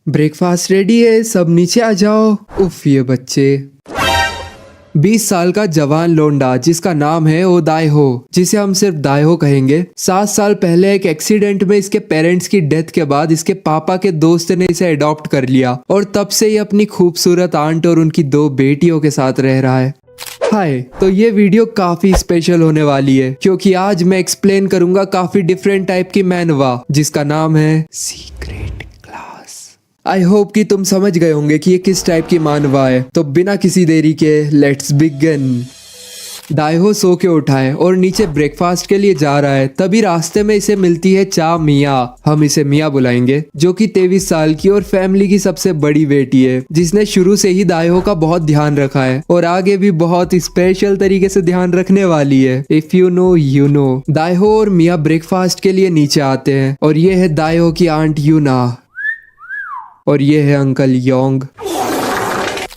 Breakfast ready है, सब नीचे आ जाओ। उफ ये बच्चे। 20 साल का जवान लोंडा जिसका नाम है ओ दायहो, जिसे हम सिर्फ दायहो कहेंगे। 7 साल पहले एक एक्सीडेंट में इसके पेरेंट्स की डेथ के बाद इसके पापा के दोस्त ने इसे अडॉप्ट कर लिया और तब से ये अपनी खूबसूरत आंट और उनकी 2 बेटियों के साथ रह रहा है। हाय, तो ये वीडियो काफी स्पेशल होने वाली है क्योंकि आज मैं एक्सप्लेन करूंगा काफी डिफरेंट टाइप की मैनवा जिसका नाम है सीक्रेट क्लास। आई होप कि तुम समझ गए होंगे कि ये किस टाइप की मानवा है। तो बिना किसी देरी के लेट्स बिगिन। दायहो सो के उठा है और नीचे ब्रेकफास्ट के लिए जा रहा है। तभी रास्ते में इसे मिलती है चा मिया, हम इसे मिया बुलाएंगे, जो कि 23 साल की और फैमिली की सबसे बड़ी बेटी है, जिसने शुरू से ही दायहो का बहुत ध्यान रखा है और आगे भी बहुत स्पेशल तरीके से ध्यान रखने वाली है। If you know you know. दायहो और मिया ब्रेकफास्ट के लिए नीचे आते हैं और ये है दायहो की आंट यूना और ये है अंकल योंग।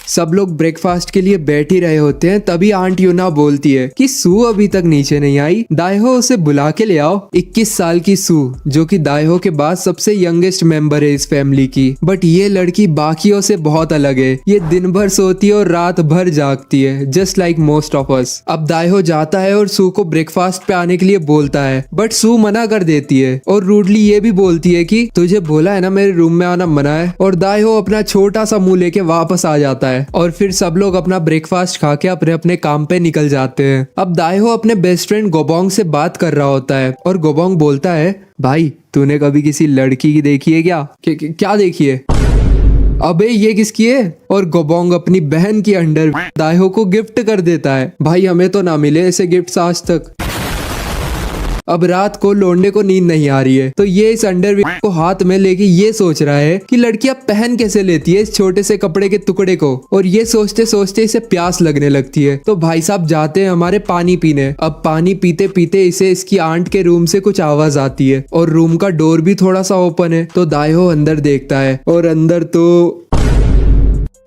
सब लोग ब्रेकफास्ट के लिए बैठ ही रहे होते हैं, तभी आंट यूना बोलती है कि सू अभी तक नीचे नहीं आई, दायहो उसे बुला के ले आओ। 21 साल की सू, जो कि दायहो के बाद सबसे यंगेस्ट मेंबर है इस फैमिली की, बट ये लड़की बाकियों से बहुत अलग है। ये दिन भर सोती है और रात भर जागती है, just like most of us. अब दायहो जाता है और सू को ब्रेकफास्ट पे आने के लिए बोलता है, बट सू मना कर देती है और रूडली ये भी बोलती है कि तुझे बोला है ना मेरे रूम में आना मना है। और दायहो अपना छोटा सा मुंह लेके वापस आ जाता है और फिर सब लोग अपना ब्रेकफास्ट खा के अपने अपने काम पे निकल जाते हैं। अब दायहो अपने बेस्ट फ्रेंड गोबोंग से बात कर रहा होता है और गोबोंग बोलता है, भाई तूने कभी किसी लड़की की देखी है क्या? क्या देखी है? अबे ये किसकी है? और गोबोंग अपनी बहन की अंडर दायहो को गिफ्ट कर देता है। भाई हमें तो ना मिले ऐसे गिफ्ट्स आज तक। अब रात को लोंडे को नींद नहीं आ रही है, तो ये इस अंडरवियर को हाथ में लेके ये सोच रहा है कि लड़कियां पहन कैसे लेती है इस छोटे से कपड़े के टुकड़े को। और ये सोचते सोचते इसे प्यास लगने लगती है, तो भाई साहब जाते हैं हमारे पानी पीने। अब पानी पीते पीते इसे इसकी आंट के रूम से कुछ आवाज आती है और रूम का डोर भी थोड़ा सा ओपन है, तो दायहो अंदर देखता है और अंदर तो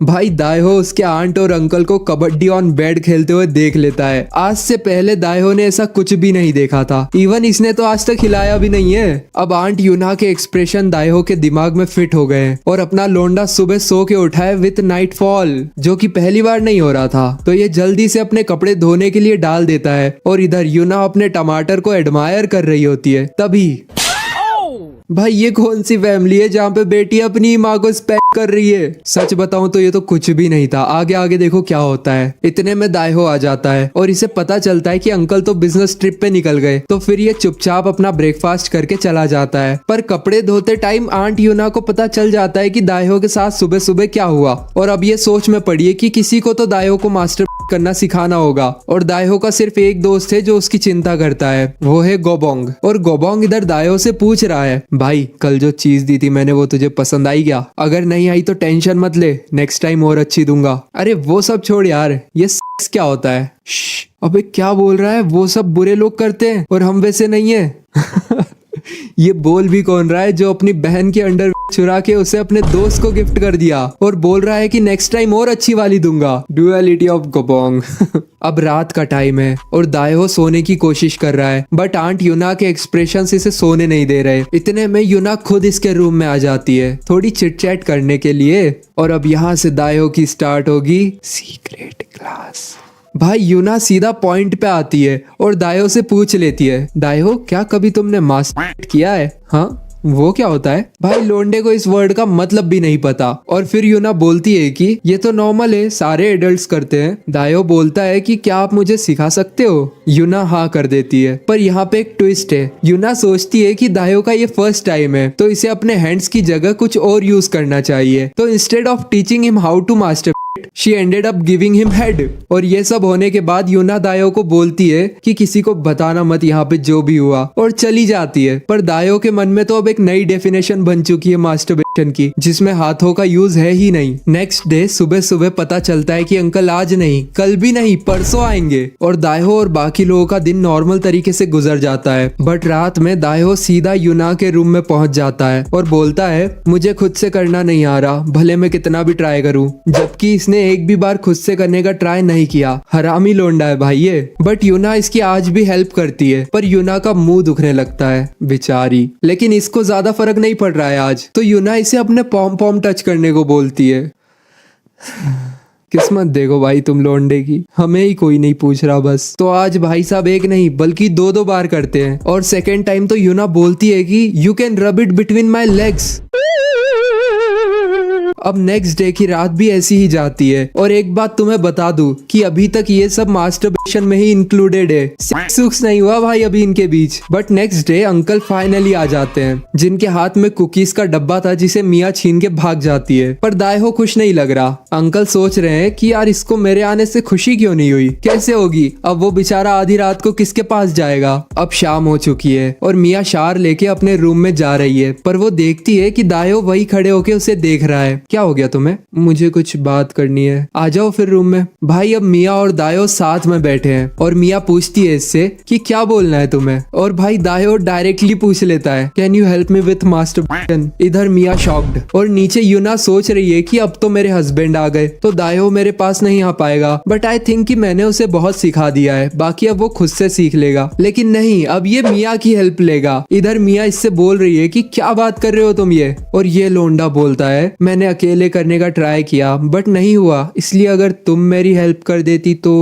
भाई दायहो उसके आंट और अंकल को कबड्डी ऑन बेड खेलते हुए देख लेता है। आज से पहले दायहो ने ऐसा कुछ भी नहीं देखा था, इवन इसने तो आज तक हिलाया भी नहीं है। अब आंट यूना के एक्सप्रेशन दायहो के दिमाग में फिट हो गए और अपना लोंडा सुबह सो के उठा है विथ नाइटफॉल, जो कि पहली बार नहीं हो रहा था। तो ये जल्दी से अपने कपड़े धोने के लिए डाल देता है और इधर यूना अपने टमाटर को एडमायर कर रही होती है। तभी भाई ये कौन सी फैमिली है जहाँ पे बेटी अपनी माँ को स्पैक कर रही है? सच बताऊं तो ये तो कुछ भी नहीं था। आगे आगे देखो क्या होता है। इतने में दायहो आ जाता है और इसे पता चलता है कि अंकल तो बिजनेस ट्रिप पे निकल गए, तो फिर ये चुपचाप अपना ब्रेकफास्ट करके चला जाता है। पर कपड़े धोते टाइम आंट यूना को पता चल जाता है कि दायहो के साथ सुबह सुबह क्या हुआ, और अब ये सोच में पड़ी है कि किसी को तो दायहो को मास्टर करना सिखाना होगा। और दायहो का सिर्फ एक दोस्त है जो उसकी चिंता करता है, वो है गोबोंग। और गोबोंग इधर दायहो से पूछ रहा है, भाई कल जो चीज दी थी मैंने वो तुझे पसंद आई क्या? अगर नहीं आई तो टेंशन मत ले, नेक्स्ट टाइम और अच्छी दूंगा। अरे वो सब छोड़ यार, ये सेक्स क्या होता है? अबे क्या बोल रहा है? वो सब बुरे लोग करते हैं और हम वैसे नहीं है। ये बोल भी कौन रहा है जो अपनी बहन के अंडर चुरा के उसे अपने दोस्त को गिफ्ट कर दिया और बोल रहा है कि नेक्स्ट टाइम और अच्छी वाली दूंगा। डुअलिटी ऑफ गोबोंग। अब रात का टाइम है और दायहो सोने की कोशिश कर रहा है, बट आंट यूना के एक्सप्रेशन इसे सोने नहीं दे रहे। इतने में यूना खुद इसके रूम में आ जाती है थोड़ी चिट चैट करने के लिए। और अब यहाँ से दायहो की स्टार्ट होगी सीक्रेट क्लास। भाई यूना सीधा पॉइंट पे आती है और दायहो से पूछ लेती है, दायहो क्या कभी तुमने मास्टरबेट किया है? हाँ, वो क्या होता है? भाई लोंडे को इस वर्ड का मतलब भी नहीं पता। और फिर यूना बोलती है कि ये तो नॉर्मल है, सारे एडल्ट्स करते हैं। दायहो बोलता है कि क्या आप मुझे सिखा सकते हो? यूना हाँ कर देती है, पर यहाँ पे एक ट्विस्ट है। यूना सोचती है कि दायहो का ये फर्स्ट टाइम है, तो इसे अपने हैंड्स की जगह कुछ और यूज करना चाहिए। तो instead of teaching him how to master she ended up giving him head। और ये सब होने के बाद यूना दायहो को बोलती है कि किसी को बताना मत यहाँ पे जो भी हुआ, और चली जाती है। पर दायहो के मन में तो अब एक नई डेफिनेशन बन चुकी है मास्टरबेशन की, जिसमें हाथों का यूज है ही नहीं। नेक्स्ट डे सुबह सुबह पता चलता है कि अंकल आज नहीं, कल भी नहीं, परसों आएंगे। और दायहो और बाकी लोगों का दिन नॉर्मल तरीके से गुजर जाता है। बट रात में दायहो सीधा यूना के रूम में पहुंच जाता है और बोलता है, मुझे खुद से करना नहीं आ रहा, भले मैं कितना भी ट्राई करूं। जबकि इसने एक भी बार खुद से करने का ट्राई नहीं किया। हरामी लोंडा है भाई ये। बट यूना इसकी आज भी हेल्प करती है, पर यूना का मुंह दुखने लगता है बेचारी। लेकिन इसको ज्यादा फर्क नहीं पड़ रहा है आज, तो यूना इसे अपने पॉम पॉम टच करने को बोलती है। किस्मत देखो भाई तुम लोंडे की, हमें ही कोई नहीं पूछ रहा बस। तो आज भाई साहब एक नहीं बल्कि दो दो बार करते हैं, और सेकेंड टाइम तो यूना बोलती है कि you can rub it between my legs. अब नेक्स्ट डे की रात भी ऐसी ही जाती है, और एक बात तुम्हें बता दूं कि अभी तक ये सब मास्टरबेशन में ही इंक्लूडेड है। सेक्स नहीं हुआ भाई अभी इनके बीच। But next day uncle finally आ जाते हैं, जिनके हाथ में कुकीज का डब्बा था जिसे मिया छीन के भाग जाती है। पर दायहो खुश नहीं लग रहा। अंकल सोच रहे हैं कि यार इसको मेरे आने से खुशी क्यों नहीं हुई, कैसे होगी, अब वो बेचारा आधी रात को किसके पास जाएगा। अब शाम हो चुकी है और मिया शार लेके अपने रूम में जा रही है, पर वो देखती है कि दायहो वही खड़े होके उसे देख रहा है। क्या हो गया तुम्हें? मुझे कुछ बात करनी है। आ जाओ फिर रूम में। भाई अब मिया और दायो साथ में बैठे हैं, और मिया पूछती है इससे कि क्या बोलना है तुम्हें, और भाई दायो डायरेक्टली पूछ लेता है can you help me with masturbation. इधर मिया शॉक्ड, और नीचे यूना सोच रही है कि अब तो मेरे हस्बैंड आ गए तो दायो मेरे पास नहीं आ पाएगा। बट आई थिंक कि मैंने उसे बहुत सिखा दिया है, बाकी अब वो खुद से सीख लेगा। लेकिन नहीं, अब ये मिया की हेल्प लेगा। इधर मिया इससे बोल रही है कि क्या बात कर रहे हो तुम ये, और ये लोंडा बोलता है मैंने अकेले करने का ट्राई किया बट नहीं हुआ, इसलिए अगर तुम मेरी हेल्प कर देती तो।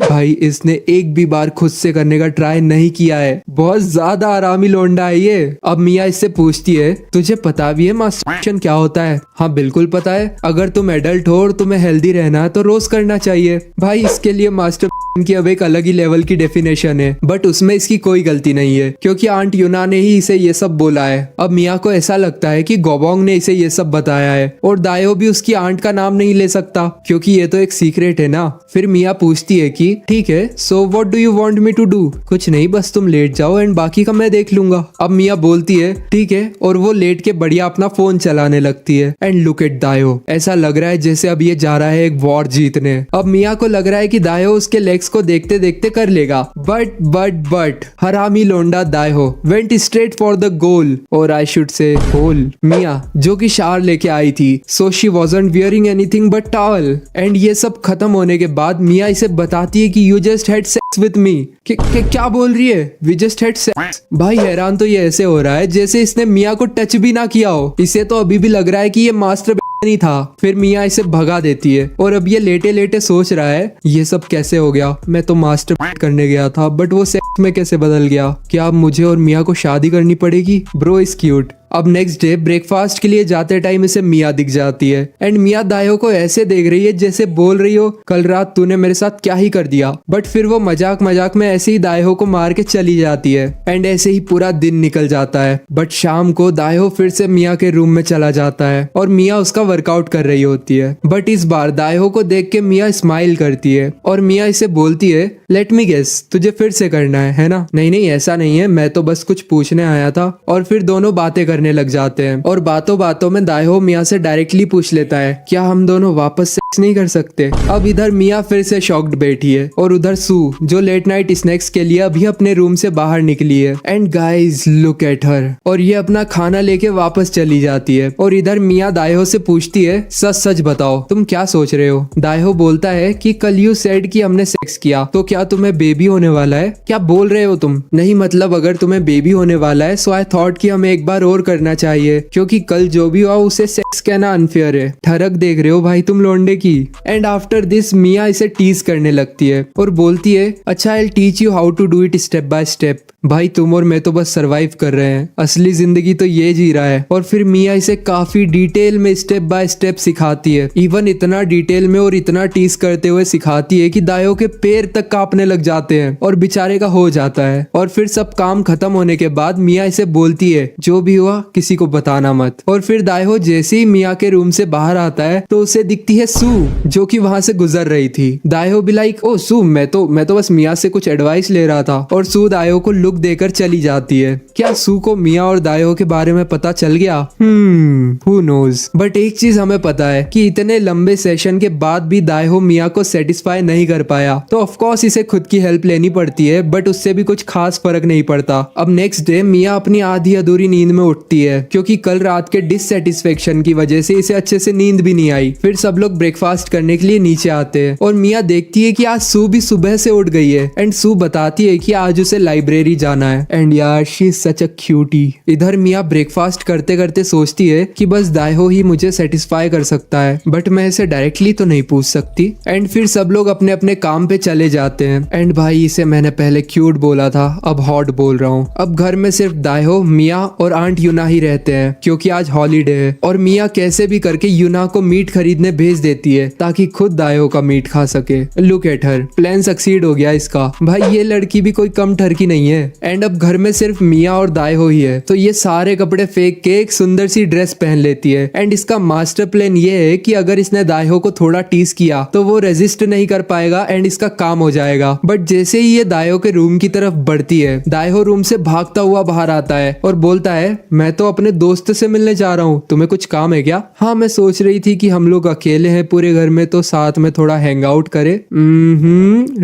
भाई इसने एक भी बार खुद से करने का ट्राई नहीं किया है, बहुत ज्यादा आरामी लोंडा है ये। अब मिया इससे पूछती है तुझे पता भी है मास्टरबेशन क्या होता है? हाँ बिल्कुल पता है, अगर तुम एडल्ट हो और तुम्हें हेल्दी रहना है तो रोज करना चाहिए। भाई इसके लिए मास्टरबेशन की अब एक अलग ही लेवल की डेफिनेशन है, बट उसमें इसकी कोई गलती नहीं है क्योंकि आंट यूना ने ही इसे ये सब बोला है। अब मिया को ऐसा लगता है कि गोबोंग ने इसे ये सब बताया है, और दायो भी उसकी आंट का नाम नहीं ले सकता क्योंकि ये तो एक सीक्रेट है ना। फिर मिया पूछती है कि ठीक है so what do you want me to do? कुछ नहीं, बस तुम लेट जाओ एंड बाकी का मैं देख लूंगा। अब मिया बोलती है ठीक है, और वो लेट के बढ़िया अपना फोन चलाने लगती है। एंड लुक एट दायो, ऐसा लग रहा है जैसे अब ये जा रहा है एक वॉर जीतने। अब मिया को लग रहा है कि दायो उसके लेग्स को देखते देखते कर लेगा, बट हरामी लोंडा दायो went straight for the goal, और आई शुड से होल। मिया जो कि शार लेके आई थी, so she wasn't wearing anything but towel, and ये सब खत्म होने के बाद मिया इसे बताती है कि you just had sex with me। क्या बोल रही है? We just had sex। भाई हैरान तो ये ऐसे हो रहा है जैसे इसने मिया को टच भी ना किया हो। इसे तो अभी भी लग रहा है कि ये मास्टर नहीं था। फिर मिया इसे भगा देती है, और अब ये लेटे लेटे सोच रहा है ये सब कैसे हो गया, मैं तो मास्टर करने गया था बट वो सेक्स में कैसे बदल गया। क्या अब मुझे और मिया को शादी करनी पड़ेगी? Bro is cute. अब नेक्स्ट डे ब्रेकफास्ट के लिए जाते टाइम इसे मिया दिख जाती है, एंड मिया दायो को ऐसे देख रही है जैसे बोल रही हो कल रात तूने मेरे साथ क्या ही कर दिया। बट फिर वो मजाक मजाक में ऐसे ही दायो को मार के चली जाती है, एंड ऐसे ही पूरा दिन निकल जाता है। बट शाम को दायो फिर से मिया के रूम में चला जाता है, और मिया उसका वर्कआउट कर रही होती है। बट इस बार दायो को देख के मिया स्माइल करती है, और मिया इसे बोलती है लेट मी गेस, तुझे फिर से करना है ना? नहीं ऐसा नहीं है, मैं तो बस कुछ पूछने आया था। और फिर दोनों बातें करने लग जाते हैं, और बातों बातों में दायो मिया से डायरेक्टली पूछ लेता है क्या हम दोनों वापस सेक्स नहीं कर सकते? अब इधर मिया फिर से शॉक्ड बैठी है, और उधर सू जो लेट नाइट स्नैक्स के लिए अभी अपने रूम से बाहर निकली है। And guys look at her, और ये अपना खाना लेके वापस चली जाती है। और इधर मिया दायो से पूछती है सच सच बताओ तुम क्या सोच रहे हो? दायो बोलता है कि कल यू सेड कि हमने सेक्स किया, तो क्या तुम्हें बेबी होने वाला है? क्या बोल रहे हो तुम? नहीं मतलब अगर तुम्हें बेबी होने वाला है सो आई थॉट कि हमें एक बार और करना चाहिए, क्योंकि कल जो भी हुआ उसे सेक्स कहना अनफेयर है। ठरक देख रहे हो भाई तुम लोंडे की। एंड आफ्टर दिस मिया इसे टीज करने लगती है, और बोलती है अच्छा I will teach you how to do it step by step. भाई तुम और मैं तो बस सरवाइव कर रहे हैं, असली जिंदगी तो ये जी रहा है। और फिर मिया इसे काफी डिटेल में स्टेप बाय स्टेप सिखाती है, इवन इतना डिटेल में और इतना टीज करते हुए सिखाती है कि दायो के पैर तक कांपने लग जाते हैं, और बेचारे का हो जाता है। और फिर सब काम खत्म होने के बाद मिया इसे बोलती है जो भी हुआ किसी को बताना मत। और फिर दायो जैसे ही मिया के रूम से बाहर आता है तो उसे दिखती है सू, जो कि वहां से गुजर रही थी। दायो भी लाइक ओ सू, मैं तो बस मिया से कुछ एडवाइस ले रहा था। और सू दायो को लुक देकर चली जाती है। क्या सू को मिया और दायो के बारे में पता चल गया? Who knows. बट एक चीज हमें पता है कि इतने लंबे सेशन के बाद भी दायो मिया को सेटिस्फाई नहीं कर पाया, तो ऑफ कोर्स इसे खुद की हेल्प लेनी पड़ती है, बट उससे भी कुछ खास फर्क नहीं पड़ता। अब नेक्स्ट डे मिया अपनी आधी अधूरी नींद में उठती उठती है क्योंकि कल रात के डिससेटिस्फेक्शन की वजह से इसे अच्छे से नींद भी नहीं आई। फिर सब लोग ब्रेकफास्ट करने के लिए नीचे आते हैं और मिया देखती है कि आज सू भी सुबह से उठ गई है एंड सू बताती है कि आज उसे लाइब्रेरी जाना है एंड यार she is such a cutie. इधर मिया ब्रेकफास्ट करते करते सोचती है कि बस दायहो ही मुझे सेटिस्फाई कर सकता है, बट मैं इसे डायरेक्टली तो नहीं पूछ सकती। एंड फिर सब लोग अपने अपने काम पे चले जाते हैं एंड भाई इसे मैंने पहले क्यूट बोला था, अब हॉट बोल रहा हूँ। अब घर में सिर्फ दायहो, मिया और आंट यूना ही रहते हैं क्योंकि आज हॉलीडे है और मिया कैसे भी करके यूना को मीट खरीदने भेज देती है ताकि खुद दायहो का मीट खा सके। Look at her, plan succeed हो गया इसका। भाई ये लड़की भी कोई कम ठरकी नहीं है। एंड अब घर में सिर्फ मिया और दायहो ही है तो ये सारे कपड़े फेंक के एक सुंदर सी ड्रेस पहन लेती है। एंड इसका मास्टर प्लान ये है कि अगर इसने दायहो को थोड़ा टीज किया तो वो रेजिस्ट नहीं कर पाएगा एंड इसका काम हो जाएगा। बट जैसे ही ये दायहो के रूम की तरफ बढ़ती है, दायहो रूम से भागता हुआ बाहर आता है और बोलता है मैं तो अपने दोस्त से मिलने जा रहा हूँ, तुम्हें कुछ काम है क्या? हाँ मैं सोच रही थी कि हम लोग अकेले हैं पूरे घर में तो साथ में थोड़ा हैंग आउट करे।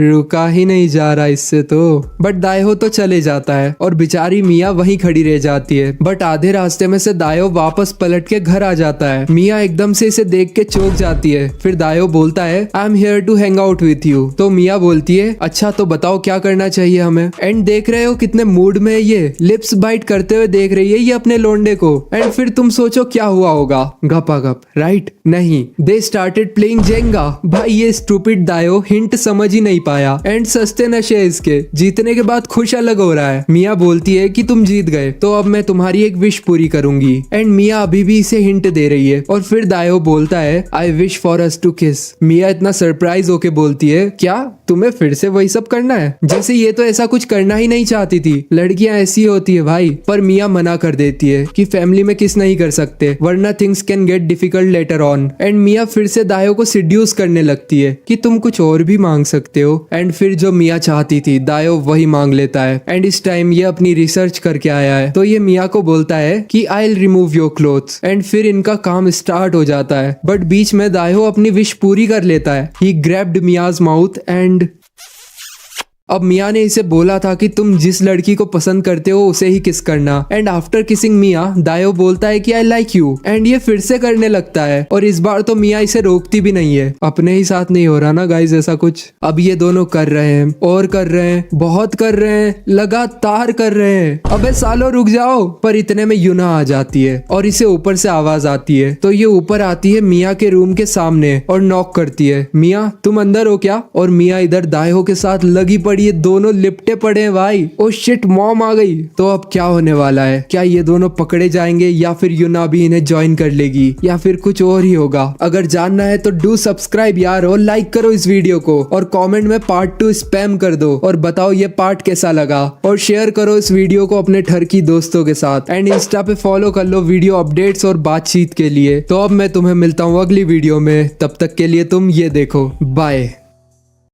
रुका ही नहीं जा रहा इससे तो। बट दायहो तो चले जाता है और बेचारी मिया वहीं खड़ी रह जाती है। बट आधे रास्ते में से दायहो वापस पलट के घर आ जाता है। मिया एकदम से इसे देख के चौंक जाती है। फिर दायहो बोलता है I am here to hang out with you. तो मिया बोलती है अच्छा तो बताओ क्या करना चाहिए हमें। एंड देख रहे हो कितने मूड में है ये, लिप्स बाइट करते हुए देख रही है ये अपने लोंडे को। एंड फिर तुम सोचो क्या हुआ होगा, गपागप राइट? नहीं, दे स्टार्टेड प्लेइंग जेंगा। भाई ये स्टूपिड दायो हिंट समझ ही नहीं पाया एंड सस्ते नशे इसके। जीतने के बाद खुश अलग हो रहा है। मिया बोलती है कि तुम जीत गए तो अब मैं तुम्हारी एक विश पूरी करूंगी। एंड मिया अभी भी इसे हिंट दे रही है और फिर दायो बोलता है I wish for us to kiss. Mia इतना सरप्राइज होके बोलती है क्या तुम्हें फिर से वही सब करना है? जैसे ये तो ऐसा कुछ करना ही नहीं चाहती थी। लड़कियां ऐसी होती है भाई। पर मिया मना कर देती है कि फैमिली में किस नहीं कर सकते वरना things can get difficult later on. And Mia फिर से दायो को सिड्यूस करने लगती है कि तुम कुछ और भी मांग सकते हो। एंड फिर जो मिया चाहती थी दायो वही मांग लेता है। एंड इस टाइम ये अपनी रिसर्च करके आया है तो ये मिया को बोलता है कि I will remove your clothes. And फिर इनका काम स्टार्ट हो जाता है। बट बीच में दायो अपनी विश पूरी कर लेता है। ही ग्रैब्ड मियाज माउथ एंड अब मिया ने इसे बोला था कि तुम जिस लड़की को पसंद करते हो उसे ही किस करना। एंड आफ्टर किसिंग मिया, दायो बोलता है कि आई लाइक यू। एंड ये फिर से करने लगता है और इस बार तो मिया इसे रोकती भी नहीं है। अपने ही साथ नहीं हो रहा ना गाइस ऐसा कुछ। अब ये दोनों कर रहे हैं और कर रहे हैं, बहुत कर रहे हैं, लगातार कर रहे हैं। अबे सालो रुक जाओ। पर इतने में यूना आ जाती है और इसे ऊपर से आवाज आती है तो ये ऊपर आती है मिया के रूम के सामने और नॉक करती है। मिया तुम अंदर हो क्या? और मिया इधर दायो के साथ लगी पड़ी, ये दोनों लिपटे पड़े हैं भाई। ओ शिट मॉम आ गई। तो अब क्या होने वाला है? क्या ये दोनों पकड़े जाएंगे या फिर यूना भी इन्हें ज्वाइन कर लेगी या फिर कुछ और ही होगा? अगर जानना है तो डू सब्सक्राइब यार और लाइक करो इस वीडियो को और कमेंट में पार्ट 2 स्पैम कर दो और बताओ ये पार्ट कैसा लगा और शेयर करो इस वीडियो को अपने ठरकी दोस्तों के साथ। एंड इंस्टा पे फॉलो कर लो वीडियो अपडेट्स और बातचीत के लिए। तो अब मैं तुम्हें मिलता हूँ अगली वीडियो में, तब तक के लिए तुम ये देखो। बाय।